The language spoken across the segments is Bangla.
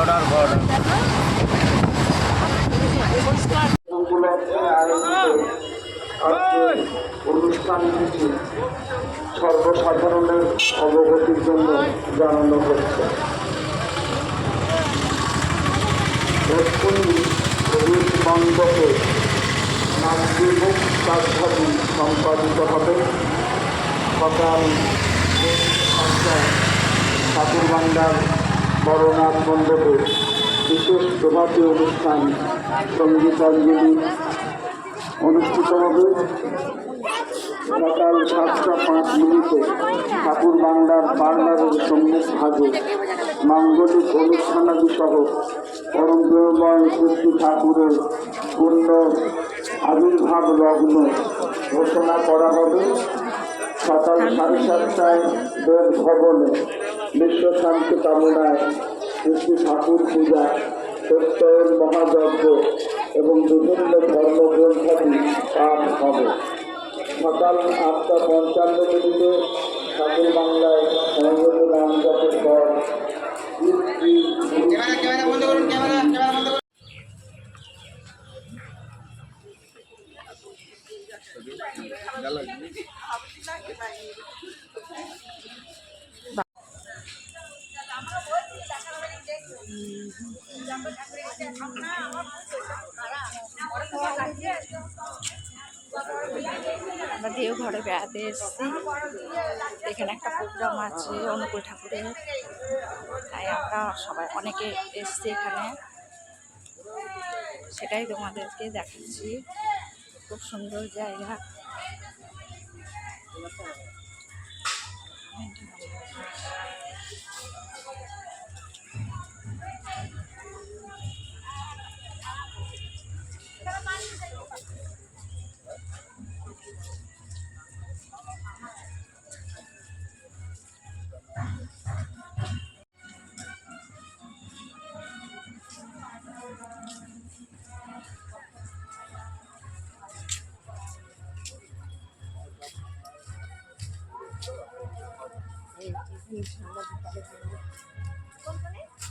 পাউডার ঘর অনুষ্ঠানটি সর্বসাধারণের অবগতির জন্য জানানো হচ্ছে। মণ্ডপে নামবিমুখ কাজভাবি সম্পাদিত হবে। সকাল ঠাকুরবান্ডার বড়নাথ মণ্ডপে বিশেষ প্রভাতী অনুষ্ঠান সঙ্গীতাঞ্জলি অনুষ্ঠিত হবে। সকাল 7:05 ঠাকুরবান্ডার পার্লারের সম্মুখ ভাগে মাঙ্গলিক অনুষ্ঠানাদি সহ পরম প্রেমময় শ্রী ঠাকুরের পূর্ণ আবির্ভাব লগ্ন ঘোষণা করা হবে। সকাল 7:30 দেব ভবনে বিশ্ব শান্তি কামনায় শ্রী ঠাকুর পূজা, প্রত্যয়ন মহাযজ্ঞ এবং বিভিন্ন ধর্মগ্রন্থাদি পাঠ হবে। সকাল 8:55 ঠাকুর বাংলায় সংযত নাম জপের পর আমরা দেওঘরে বেড়াতে এসেছি। এখানে একটা প্রোগ্রাম আছে অনুকূল ঠাকুরের, তাই আমরা সবাই অনেকে এসছি এখানে, সেটাই তোমাদেরকে দেখাচ্ছি। খুব সুন্দর জায়গা।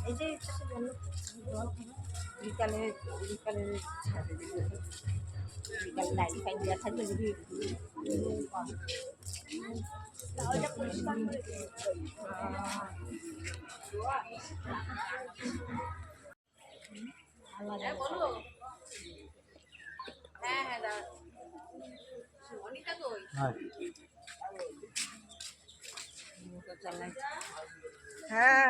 এই যে বিকালে বিকালে বিকালে লাইট ফাইট দেওয়া থাকবে, যদি হ্যাঁ